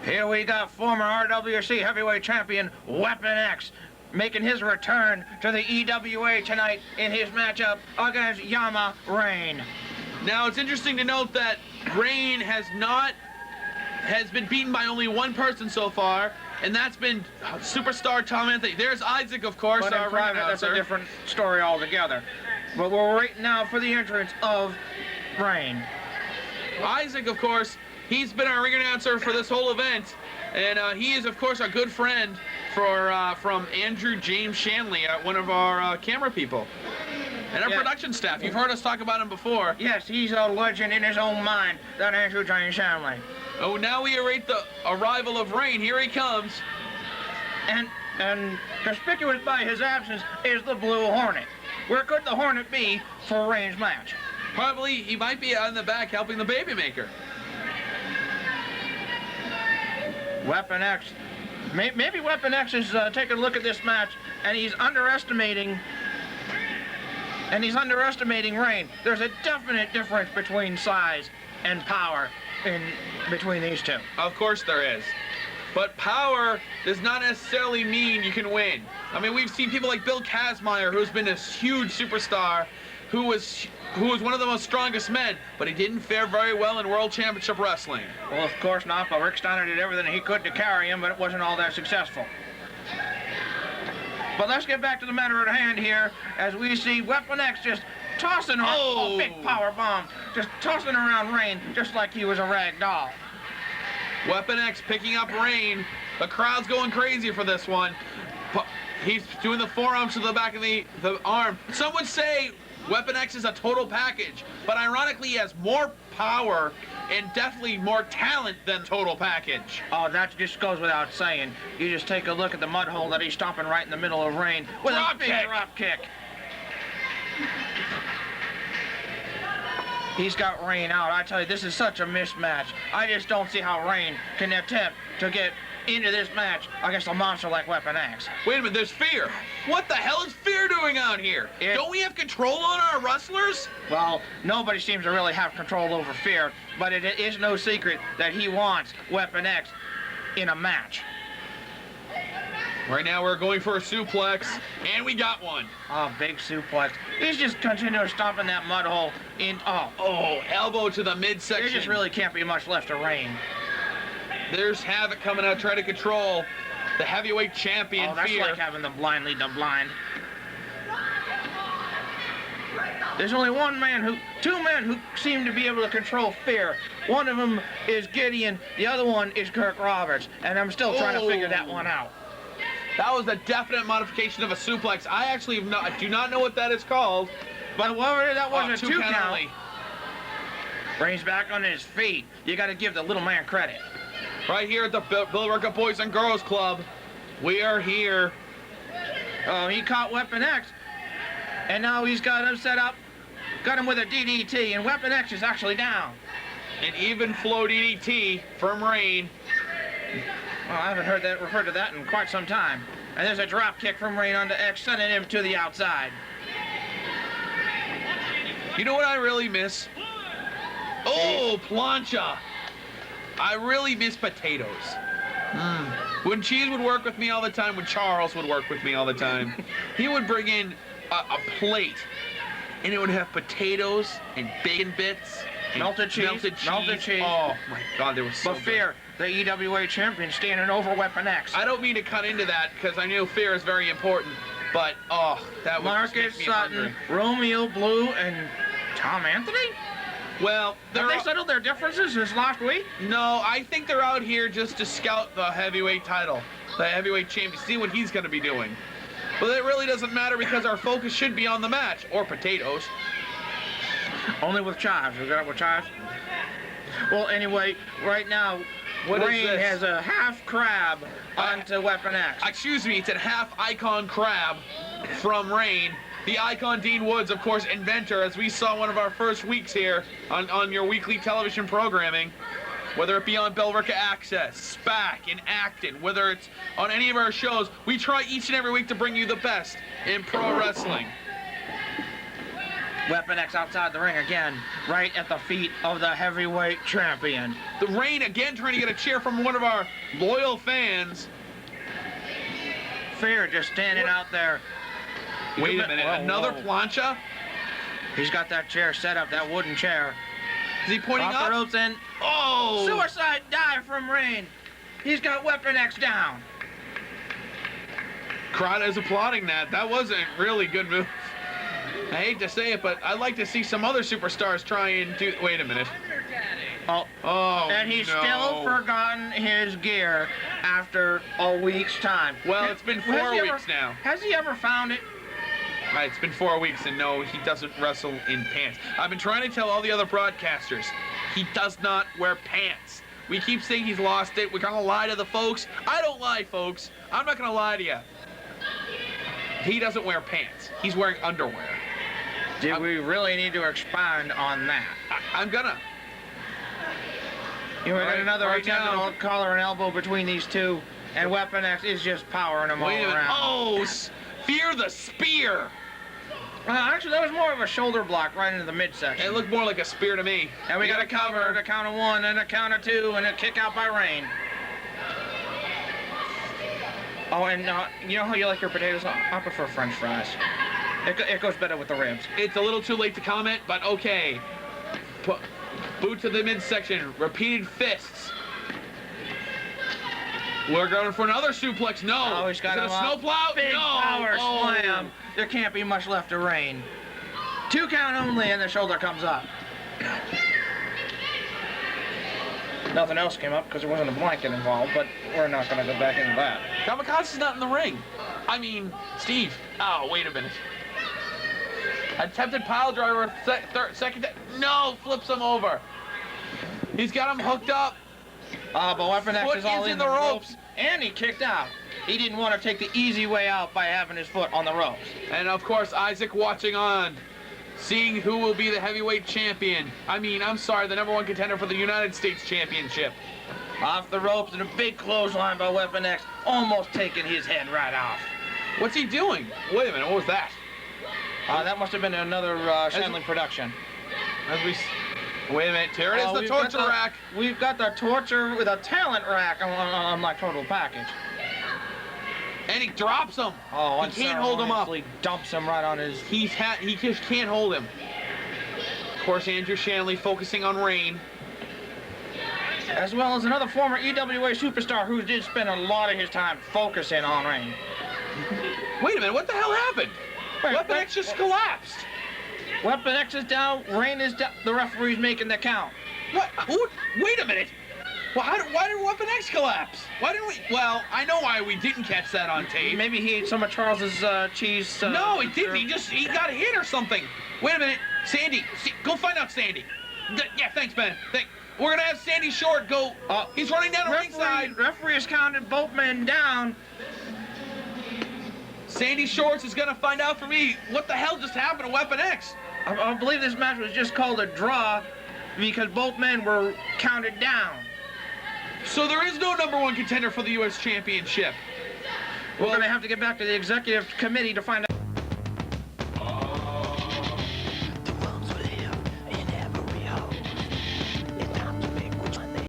Here we got former RWC heavyweight champion Weapon X making his return to the EWA tonight in his matchup against Raine. Now, it's interesting to note that Raine has been beaten by only one person so far, and that's been superstar Tom Anthony. There's Isaac, of course, but in our private, that's a different story altogether. But we're waiting now for the entrance of Raine. Isaac, of course, he's been our ring announcer for this whole event, and he is, of course, a good friend from Andrew James Shanley, one of our camera people. And our production staff. You've heard us talk about him before. Yes, he's a legend in his own mind, that Andrew James Shanley. Oh, now we await the arrival of Raine. Here he comes. And conspicuous by his absence is the Blue Hornet. Where could the Hornet be for Raine's match? Probably he might be out in the back helping the baby maker. Weapon X. Maybe Weapon X is taking a look at this match and he's underestimating Raine. There's a definite difference between size and power between these two. Of course there is. But power does not necessarily mean you can win. I mean, we've seen people like Bill Kazmaier, who's been a huge superstar, who was one of the most strongest men, but he didn't fare very well in World Championship Wrestling. Well, of course not, but Rick Steiner did everything he could to carry him, but it wasn't all that successful. But let's get back to the matter at hand here, as we see Weapon X just tossing a big power bomb, just tossing around Raine, just like he was a rag doll. Weapon X picking up Raine. The crowd's going crazy for this one. He's doing the forearms to the back of the arm. Some would say Weapon X is a total package, but ironically he has more power and definitely more talent than Total Package. Oh, that just goes without saying. You just take a look at the mud hole that he's stomping right in the middle of Raine with a big drop kick. He's got Raine out. I tell you, this is such a mismatch. I just don't see how Raine can attempt to get into this match against a monster like Weapon X. Wait a minute, there's Fear. What the hell is Fear doing out here? Don't we have control on our wrestlers? Well, nobody seems to really have control over Fear, but it is no secret that he wants Weapon X in a match. Right now we're going for a suplex, and we got one. Oh, big suplex. He's just continuing stomping that mud hole in. Oh, elbow to the midsection. There just really can't be much left of Raine. There's Havoc coming out trying to control the heavyweight champion, that's Fear. like having the blind lead the blind. There's only two men who seem to be able to control Fear. One of them is Gideon, the other one is Kirk Roberts, and I'm still trying to figure that one out. That was a definite modification of a suplex. I do not know what that is called. But whatever that was, a two count. Only. Raine's back on his feet. You got to give the little man credit. Right here at the Bill Rica Boys and Girls Club, we are here. Oh, he caught Weapon X, and now he's got him set up, got him with a DDT, and Weapon X is actually down. An even flow DDT from Raine. Well, I haven't referred to that in quite some time. And there's a drop kick from Raine onto X, sending him to the outside. You know what I really miss? Oh, plancha. I really miss potatoes. When Cheese would work with me all the time, when Charles would work with me all the time, he would bring in a plate, and it would have potatoes and bacon bits. And melted cheese. Oh, my God, they were so good. Fear, the EWA champion, standing over Weapon X. I don't mean to cut into that, because I know Fear is very important, but, that would make me Sutton, hungry. Romeo Blue, and Tom Anthony? Well, have they settled their differences since last week? No, I think they're out here just to scout the heavyweight title, the heavyweight champion, see what he's going to be doing. But it really doesn't matter because our focus should be on the match, or potatoes. Only with chives. We got it with chives? Well, anyway, right now, Raine has a half crab onto Weapon X. Excuse me, it's a half icon crab from Raine. The icon Dean Woods, of course, inventor, as we saw one of our first weeks here on your weekly television programming, whether it be on Bellrica Access, SPAC, in Acton, whether it's on any of our shows, we try each and every week to bring you the best in pro wrestling. Weapon X outside the ring again, right at the feet of the heavyweight champion. The Raine again trying to get a cheer from one of our loyal fans. Fear just standing out there. Wait a minute, another plancha? He's got that chair set up, that wooden chair. Is he pointing Off up? the ropes in. Oh! Suicide dive from Raine. He's got Weapon X down. Crowd is applauding that. That was a really good move. I hate to say it, but I'd like to see some other superstars try and do... Wait a minute. Oh, and he's still forgotten his gear after a week's time. Well, it's been 4 weeks now. Has he ever found it? Right, it's been 4 weeks, and no, he doesn't wrestle in pants. I've been trying to tell all the other broadcasters, he does not wear pants. We keep saying he's lost it. We're going to lie to the folks. I don't lie, folks. I'm not going to lie to you. He doesn't wear pants. He's wearing underwear. Do we really need to expand on that? I'm gonna. You got another right attempt now. at collar and elbow between these two, and Weapon X is just powering them all Wait a minute. around. Oh, Fear the Spear. Actually, that was more of a shoulder block right into the midsection. It looked more like a spear to me. And we got a cover, a count of 1, and a count of 2, and a kick out by Raine. Oh, and you know how you like your potatoes? I prefer French fries. It goes better with the ribs. It's a little too late to comment, but okay. Boot to the midsection. Repeated fists. We're going for another suplex. No. Oh, he's got Is it a snowplow? Big no. power Oh. slam. There can't be much left to Raine. 2 count only, and the shoulder comes up. Nothing else came up because there wasn't a blanket involved, but we're not going to go back into that. Kamikaze's not in the ring. I mean, Steve. Oh, wait a minute. Attempted pile driver, second. No, flips him over. He's got him hooked up. But Weapon X Foot is all is in the ropes, and he kicked out. He didn't want to take the easy way out by having his foot on the ropes. And of course, Isaac watching on, seeing who will be the heavyweight champion. I mean, I'm sorry, the #1 contender for the United States Championship. Off the ropes and a big clothesline by Weapon X, almost taking his head right off. What's he doing? Wait a minute, what was that? That must have been another Shanley production. Wait a minute, here it is, the torture rack. We've got the torture with a talent rack on my total package. And he drops him. Oh, he can't hold him up. He dumps him right on his... He just can't hold him. Of course, Andrew Shanley focusing on Raine. As well as another former EWA superstar who did spend a lot of his time focusing on Raine. Wait a minute, what the hell happened? Weapon X just collapsed. Weapon X is down, Raine is down, the referee's making the count. What? Wait a minute. Well, why did Weapon X collapse? Why didn't we? Well, I know why we didn't catch that on tape. Maybe he ate some of Charles's cheese. No, he didn't. He got hit or something. Wait a minute. Sandy, go find out Sandy. Yeah, thanks, Ben. We're gonna have Sandy Short go. He's running down the ringside. Referee has counted both men down. Sandy Shorts is gonna find out for me what the hell just happened to Weapon X. I believe this match was just called a draw because both men were counted down. So there is no #1 contender for the U.S. Championship. We're going to have to get back to the executive committee to find out.